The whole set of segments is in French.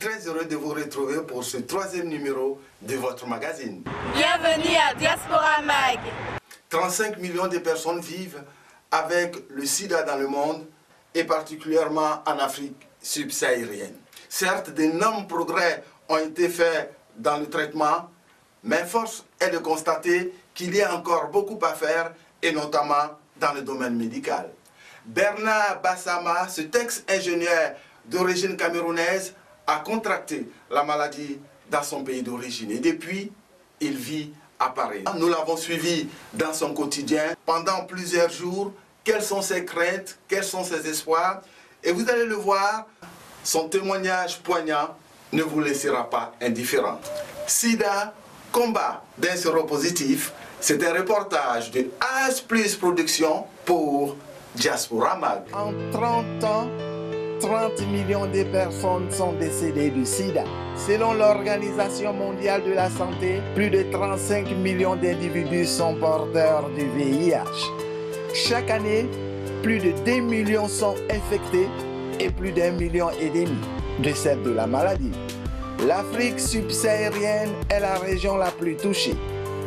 très heureux de vous retrouver pour ce 3e numéro de votre magazine. Bienvenue à Diaspora Mag. 35 millions de personnes vivent avec le sida dans le monde et particulièrement en Afrique subsaharienne. Certes, d'énormes progrès ont été faits dans le traitement, mais force est de constater qu'il y a encore beaucoup à faire, et notamment dans le domaine médical. Bernard Bassama, cet ex-ingénieur d'origine camerounaise, a contracté la maladie dans son pays d'origine et depuis, il vit à Paris. Nous l'avons suivi dans son quotidien pendant plusieurs jours. Quelles sont ses craintes, quels sont ses espoirs? Et vous allez le voir, son témoignage poignant ne vous laissera pas indifférent. Sida, combat d'un séropositif, c'est un reportage de AS Plus Production pour Diaspora Mag. En 30 ans, 30 millions de personnes sont décédées du sida. Selon l'Organisation mondiale de la santé, plus de 35 millions d'individus sont porteurs du VIH. Chaque année, plus de 2 millions sont infectés et plus d'1,5 million décèdent de la maladie. L'Afrique subsaharienne est la région la plus touchée.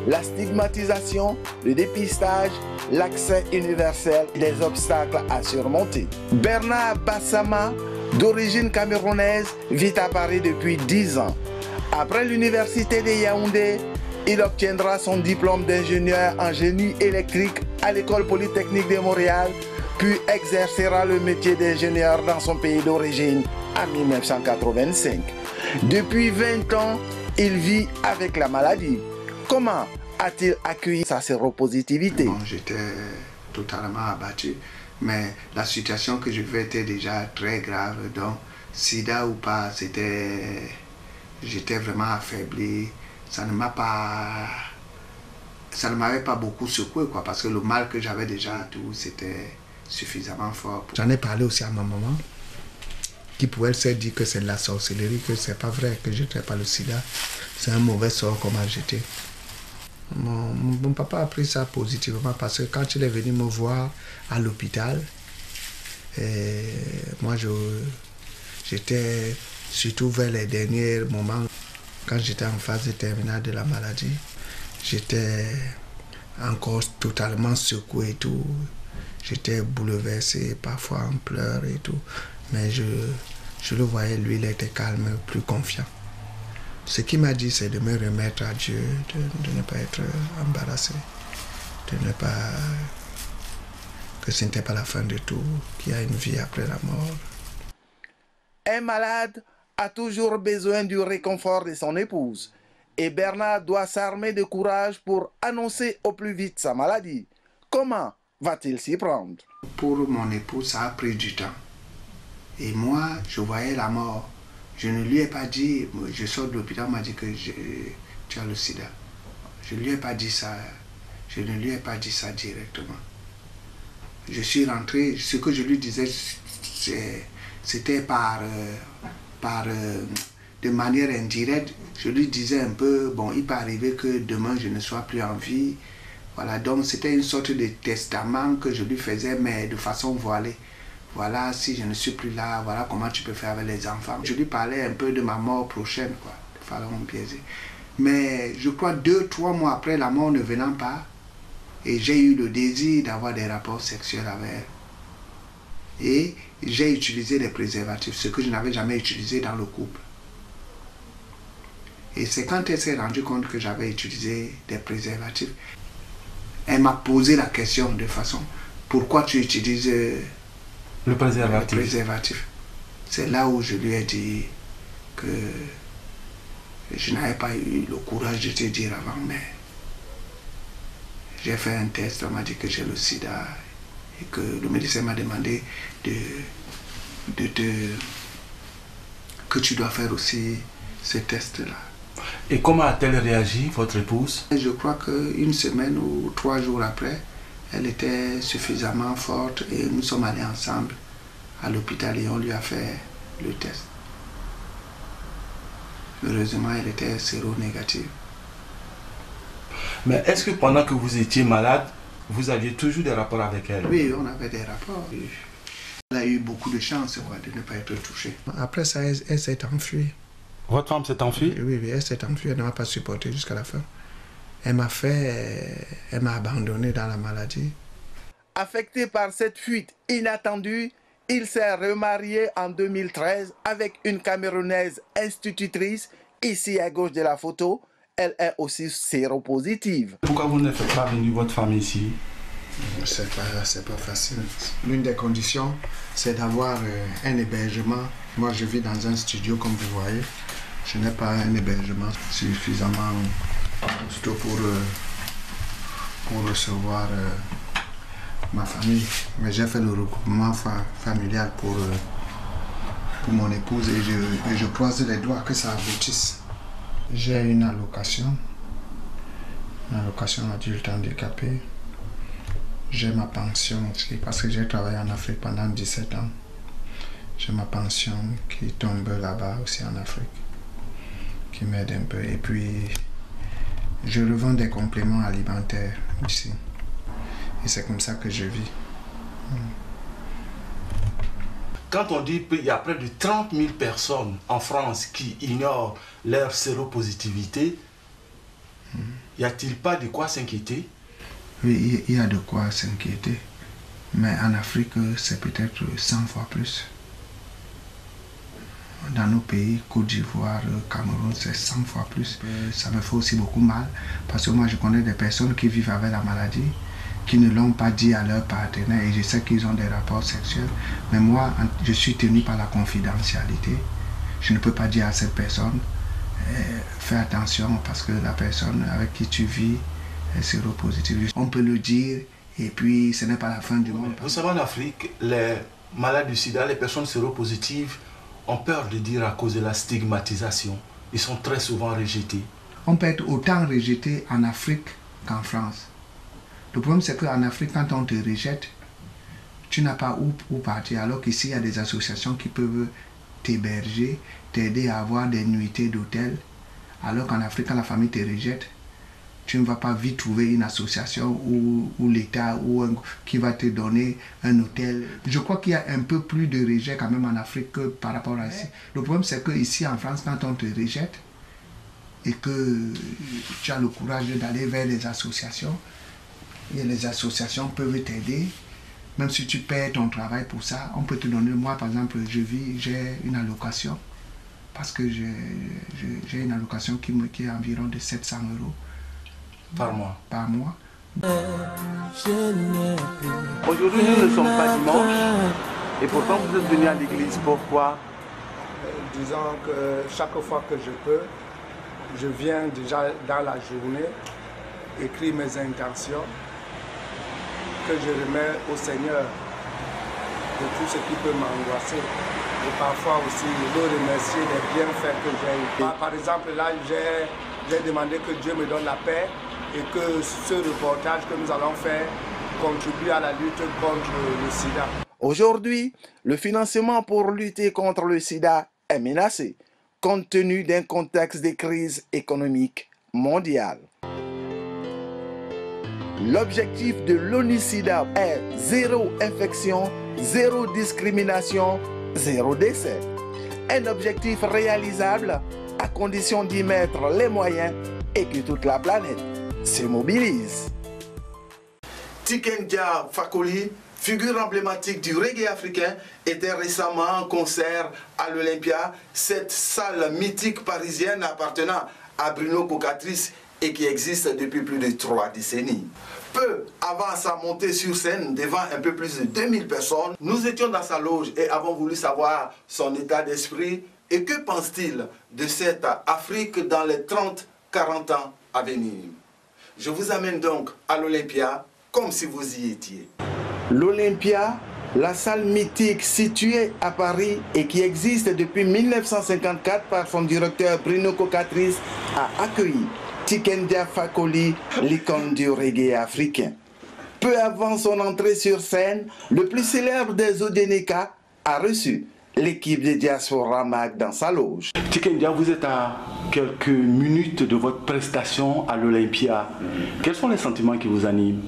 La stigmatisation, le dépistage, l'accès universel, des obstacles à surmonter. Bernard Bassama, d'origine camerounaise, vit à Paris depuis 10 ans. Après l'université de Yaoundé, il obtiendra son diplôme d'ingénieur en génie électrique à l'école polytechnique de Montréal, puis exercera le métier d'ingénieur dans son pays d'origine en 1985. Depuis 20 ans, il vit avec la maladie. Comment a-t-il accueilli sa séropositivité? Bon, j'étais totalement abattu, mais la situation que je vivais était déjà très grave. Donc, sida ou pas, j'étais vraiment affaibli. Ça ne m'avait pas beaucoup secoué, quoi, parce que le mal que j'avais déjà, tout, c'était suffisamment fort. J'en ai parlé aussi à ma maman, qui pouvait se dire que c'est de la sorcellerie, que c'est pas vrai, que je ne traite pas le sida. C'est un mauvais sort qu'on m'a jeté. Mon papa a pris ça positivement parce que quand il est venu me voir à l'hôpital, moi j'étais surtout vers les derniers moments, quand j'étais en phase terminale de la maladie, j'étais encore totalement secoué et tout. J'étais bouleversé, parfois en pleurs et tout. Mais je le voyais, lui, il était calme, plus confiant. Ce qu'il m'a dit, c'est de me remettre à Dieu, de ne pas être embarrassé, de ne pas... que ce n'était pas la fin de tout, qu'il y a une vie après la mort. Un malade a toujours besoin du réconfort de son épouse. Et Bernard doit s'armer de courage pour annoncer au plus vite sa maladie. Comment va-t-il s'y prendre? Pour mon épouse, ça a pris du temps. Et moi, je voyais la mort. Je ne lui ai pas dit, je sors de l'hôpital, on m'a dit que tu as le sida. Je ne lui ai pas dit ça, je ne lui ai pas dit ça directement. Je suis rentré, ce que je lui disais, c'était de manière indirecte. Je lui disais un peu, bon, il peut arriver que demain je ne sois plus en vie. Voilà, donc c'était une sorte de testament que je lui faisais, mais de façon voilée. Voilà, si je ne suis plus là, voilà comment tu peux faire avec les enfants. Je lui parlais un peu de ma mort prochaine, quoi, de façon biaisée. Mais je crois 2-3 mois après la mort ne venant pas, et j'ai eu le désir d'avoir des rapports sexuels avec elle. Et j'ai utilisé des préservatifs, ce que je n'avais jamais utilisé dans le couple. Et c'est quand elle s'est rendue compte que j'avais utilisé des préservatifs, elle m'a posé la question de façon, pourquoi tu utilises le préservatif? C'est là où je lui ai dit que je n'avais pas eu le courage de te dire avant, mais j'ai fait un test, on m'a dit que j'ai le sida et que le médecin m'a demandé que tu dois faire aussi ce test-là. Et comment a-t-elle réagi, votre épouse? Je crois qu'une semaine ou 3 jours après, elle était suffisamment forte et nous sommes allés ensemble à l'hôpital et on lui a fait le test. Heureusement, elle était séronégative. Mais est-ce que pendant que vous étiez malade, vous aviez toujours des rapports avec elle? Oui, on avait des rapports. Elle a eu beaucoup de chance, quoi, de ne pas être touchée. Après ça, elle s'est enfuie. Votre femme s'est enfuie? Oui, elle s'est enfuie, elle ne m'a pas supporté jusqu'à la fin. Elle m'a abandonné dans la maladie. Affecté par cette fuite inattendue, il s'est remarié en 2013 avec une Camerounaise institutrice. Ici à gauche de la photo, elle est aussi séropositive. Pourquoi vous ne faites pas venir votre femme ici? C'est pas facile. L'une des conditions, c'est d'avoir un hébergement. Moi, je vis dans un studio, comme vous voyez. Je n'ai pas un hébergement suffisamment costaud pour recevoir ma famille. Mais j'ai fait le regroupement familial pour mon épouse et je croise les doigts que ça aboutisse. J'ai une allocation adulte handicapé. J'ai ma pension aussi parce que j'ai travaillé en Afrique pendant 17 ans. J'ai ma pension qui tombe là-bas aussi en Afrique, qui m'aide un peu. Et puis, je revends des compléments alimentaires ici. Et c'est comme ça que je vis. Quand on dit qu'il y a près de 30 000 personnes en France qui ignorent leur séropositivité, y a-t-il pas de quoi s'inquiéter? Oui, il y a de quoi s'inquiéter. Mais en Afrique, c'est peut-être 100 fois plus. Dans nos pays, Côte d'Ivoire, Cameroun, c'est 100 fois plus. Ça me fait aussi beaucoup mal parce que moi, je connais des personnes qui vivent avec la maladie, qui ne l'ont pas dit à leur partenaire et je sais qu'ils ont des rapports sexuels. Mais moi, je suis tenu par la confidentialité. Je ne peux pas dire à cette personne, fais attention parce que la personne avec qui tu vis est séropositive. On peut le dire et puis ce n'est pas la fin du monde. Vous savez, en Afrique, les malades du sida, les personnes séropositives ont peur de dire à cause de la stigmatisation. Ils sont très souvent rejetés. On peut être autant rejeté en Afrique qu'en France. Le problème, c'est qu'en Afrique, quand on te rejette, tu n'as pas où partir. Alors qu'ici, il y a des associations qui peuvent t'héberger, t'aider à avoir des nuitées d'hôtel. Alors qu'en Afrique, quand la famille te rejette, tu ne vas pas vite trouver une association ou l'État qui va te donner un hôtel. Je crois qu'il y a un peu plus de rejet quand même en Afrique que par rapport à ici. Le problème, c'est qu'ici en France, quand on te rejette et que tu as le courage d'aller vers les associations, et les associations peuvent t'aider. Même si tu paies ton travail pour ça, on peut te donner. Moi, par exemple, j'ai une allocation parce que j'ai une allocation qui est environ de 700 € par mois. Aujourd'hui, nous ne sommes pas dimanche et pourtant vous êtes venu à l'église. Pourquoi? Disons que chaque fois que je peux, je viens déjà dans la journée écrire mes intentions que je remets au Seigneur de tout ce qui peut m'angoisser. Et parfois aussi, je veux remercier les bienfaits que j'ai eu. Par exemple, là, j'ai demandé que Dieu me donne la paix et que ce reportage que nous allons faire contribue à la lutte contre le sida. Aujourd'hui, le financement pour lutter contre le sida est menacé, compte tenu d'un contexte de crise économique mondiale. L'objectif de l'ONU-SIDA est 0 infection, 0 discrimination, 0 décès. Un objectif réalisable à condition d'y mettre les moyens et que toute la planète se mobilise. Tiken Jah Fakoly, figure emblématique du reggae africain, était récemment en concert à l'Olympia, cette salle mythique parisienne appartenant à Bruno Cocatrice et qui existe depuis plus de 3 décennies. Peu avant sa montée sur scène devant un peu plus de 2000 personnes, nous étions dans sa loge et avons voulu savoir son état d'esprit et que pense-t-il de cette Afrique dans les 30-40 ans à venir. Je vous amène donc à l'Olympia comme si vous y étiez. L'Olympia, la salle mythique située à Paris et qui existe depuis 1954 par son directeur Bruno Cocatrice, a accueilli Tiken Jah Fakoly, l'icône du reggae africain. Peu avant son entrée sur scène, le plus célèbre des Odenika a reçu l'équipe de Diaspora Mag dans sa loge. Tiken Jah, vous êtes à quelques minutes de votre prestation à l'Olympia. Quels sont les sentiments qui vous animent?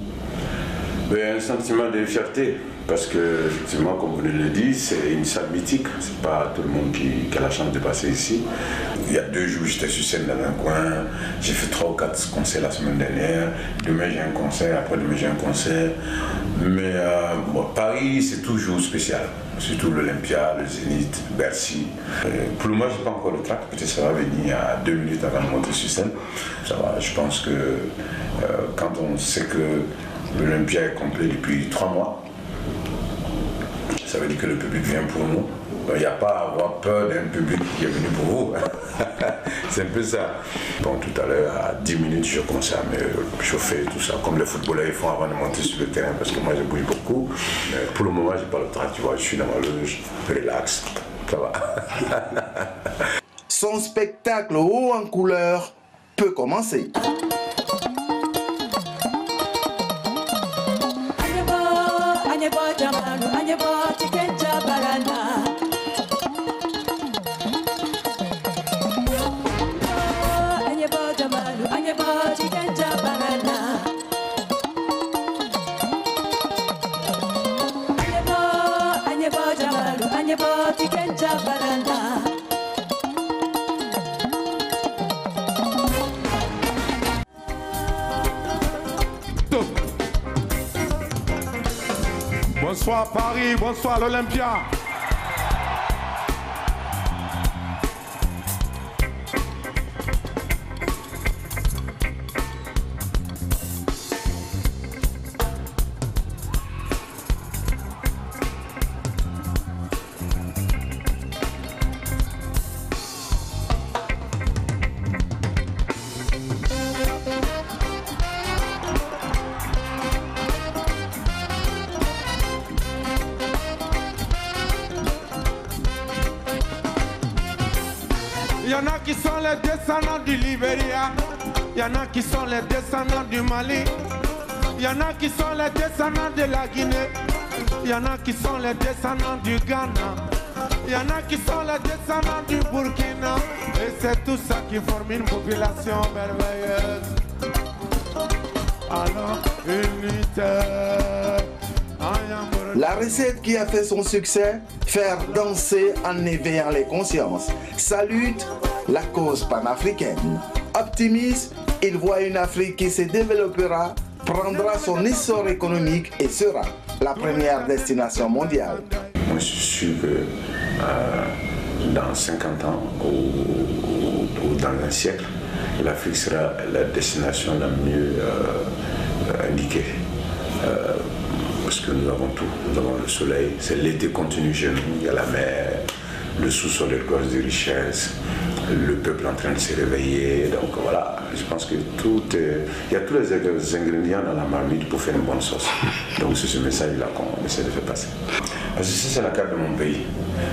Un sentiment de fierté, Parce que, effectivement, comme vous le dites, c'est une salle mythique. C'est pas tout le monde qui a la chance de passer ici. Il y a 2 jours, j'étais sur scène dans un coin. J'ai fait 3 ou 4 concerts la semaine dernière. Demain, j'ai un concert. Après-demain, j'ai un concert. Mais Paris, c'est toujours spécial. Surtout l'Olympia, le Zénith, Bercy. Pour le moment, je n'ai pas encore le track. Peut-être que ça va venir à 2 minutes avant de monter sur scène. Ça va. Je pense que quand on sait que l'Olympia est complet depuis 3 mois, ça veut dire que le public vient pour nous. Il n'y a pas à avoir peur d'un public qui est venu pour vous. C'est un peu ça. Bon, tout à l'heure, à 10 minutes, je commençais à me chauffer, tout ça, comme les footballeurs font avant de monter sur le terrain, parce que moi, je bouge beaucoup. Mais pour le moment, je n'ai pas le trac, tu vois, je suis dans ma loge, relax, ça va. Son spectacle haut en couleur peut commencer. Bonsoir Paris, bonsoir l'Olympia. Il y en a qui sont les descendants du Libéria, il y en a qui sont les descendants du Mali, il y en a qui sont les descendants de la Guinée, il y en a qui sont les descendants du Ghana, il y en a qui sont les descendants du Burkina, et c'est tout ça qui forme une population merveilleuse. Alors, unitaire. La recette qui a fait son succès, faire danser en éveillant les consciences. Sa lutte, la cause panafricaine. Optimiste, il voit une Afrique qui se développera, prendra son essor économique et sera la première destination mondiale. Moi, je suis sûr que dans 50 ans ou dans un siècle, l'Afrique sera la destination la mieux indiquée. Parce que nous avons tout, nous avons le soleil, c'est l'été continu chez nous, il y a la mer, le sous-sol est gorge de richesse, le peuple est en train de se réveiller, donc voilà, je pense que il y a tous les ingrédients dans la marmite pour faire une bonne sauce. Donc c'est ce message-là qu'on essaie de faire passer. Parce que c'est la carte de mon pays.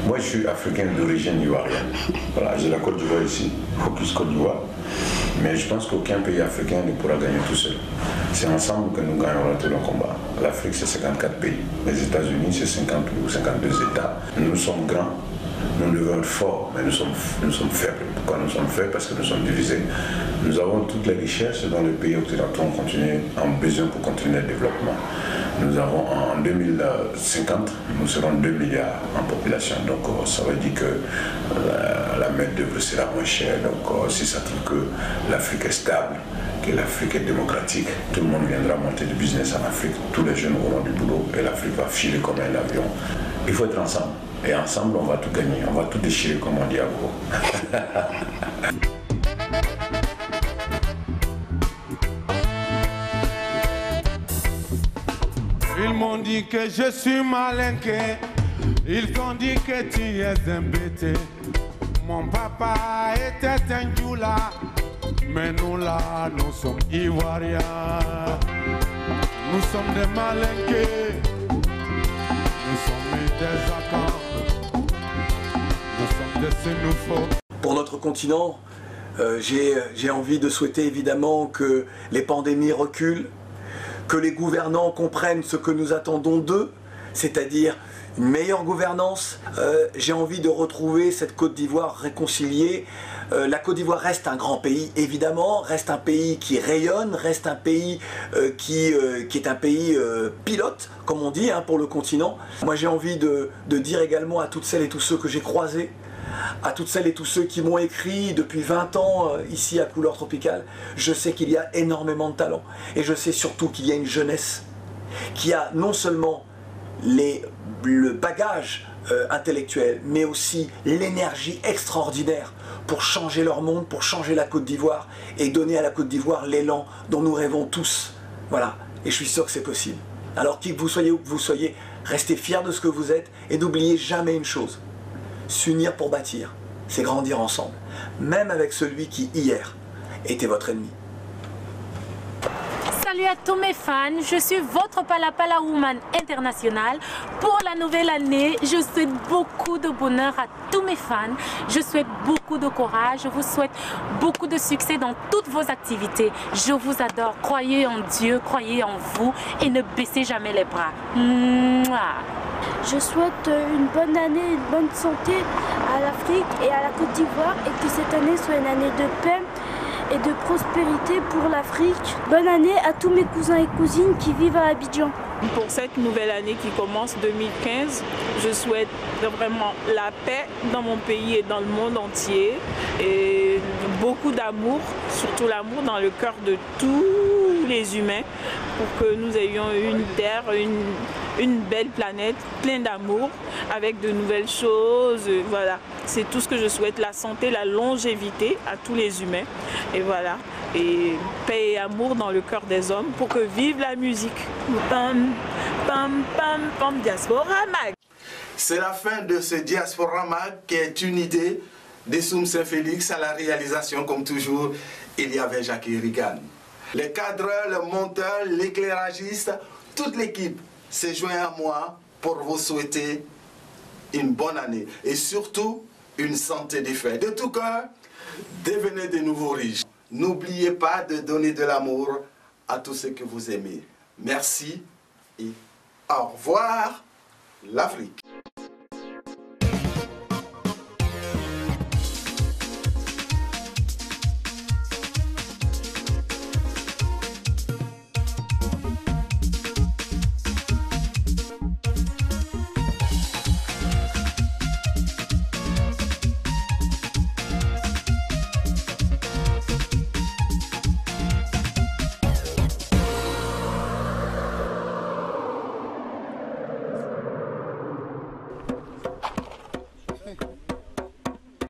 Moi je suis africain d'origine ivoirienne. Voilà, j'ai la Côte d'Ivoire ici, Focus Côte d'Ivoire. Mais je pense qu'aucun pays africain ne pourra gagner tout seul. C'est ensemble que nous gagnerons tout le combat. L'Afrique, c'est 54 pays. Les États-Unis, c'est 50 ou 52 États. Nous sommes grands, nous devons être forts, mais nous sommes faibles. Pourquoi nous sommes faibles? Parce que nous sommes divisés. Nous avons toutes les richesses dont les pays occidentaux ont besoin pour continuer le développement. Nous avons en 2050, nous serons 2 milliards en population. Donc ça veut dire que la main-d'œuvre sera moins chère. Donc si ça trouve que l'Afrique est stable, que l'Afrique est démocratique, tout le monde viendra monter du business en Afrique. Tous les jeunes auront du boulot et l'Afrique va filer comme un avion. Il faut être ensemble. Et ensemble, on va tout gagner. On va tout déchirer comme on dit à vous. Ils m'ont dit que je suis malinqué, ils t'ont dit que tu es un bêté. Mon papa était un djoula, mais nous là, nous sommes ivoiriens. Nous sommes des malinqués, nous sommes des accords, nous sommes des sénoufos. Pour notre continent, j'ai envie de souhaiter évidemment que les pandémies reculent, que les gouvernants comprennent ce que nous attendons d'eux, c'est-à-dire une meilleure gouvernance. J'ai envie de retrouver cette Côte d'Ivoire réconciliée La Côte d'Ivoire reste un grand pays, évidemment, reste un pays qui rayonne, reste un pays qui est un pays pilote, comme on dit, pour le continent. Moi, j'ai envie de dire également à toutes celles et tous ceux que j'ai croisés, à toutes celles et tous ceux qui m'ont écrit depuis 20 ans ici à Couleur Tropicale, je sais qu'il y a énormément de talent. Et je sais surtout qu'il y a une jeunesse qui a non seulement le bagage intellectuel, mais aussi l'énergie extraordinaire pour changer leur monde, pour changer la Côte d'Ivoire et donner à la Côte d'Ivoire l'élan dont nous rêvons tous. Voilà, et je suis sûr que c'est possible. Alors qui que vous soyez où que vous soyez, restez fiers de ce que vous êtes et n'oubliez jamais une chose. S'unir pour bâtir, c'est grandir ensemble, même avec celui qui hier était votre ennemi. Salut à tous mes fans, je suis votre Palapala Woman internationale. Pour la nouvelle année, je souhaite beaucoup de bonheur à tous mes fans. Je souhaite beaucoup de courage, je vous souhaite beaucoup de succès dans toutes vos activités. Je vous adore, croyez en Dieu, croyez en vous et ne baissez jamais les bras. Mouah. Je souhaite une bonne année, une bonne santé à l'Afrique et à la Côte d'Ivoire et que cette année soit une année de paix et de prospérité pour l'Afrique. Bonne année à tous mes cousins et cousines qui vivent à Abidjan. Pour cette nouvelle année qui commence 2015, je souhaite vraiment la paix dans mon pays et dans le monde entier et beaucoup d'amour, surtout l'amour dans le cœur de tous les humains pour que nous ayons une terre, une belle planète, pleine d'amour, avec de nouvelles choses, voilà. C'est tout ce que je souhaite, la santé, la longévité à tous les humains, et voilà. Et paix et amour dans le cœur des hommes pour que vive la musique. Pam, pam, pam, pam, Diaspora Mag. C'est la fin de ce Diaspora Mag qui est une idée de Soum Saint-Félix. À la réalisation, comme toujours, il y avait Jacques Rigan. Les cadreurs, le monteur, l'éclairagiste, toute l'équipe s'est joint à moi pour vous souhaiter une bonne année et surtout une santé des fêtes. De tout cœur, devenez de nouveaux riches. N'oubliez pas de donner de l'amour à tous ceux que vous aimez. Merci et au revoir l'Afrique.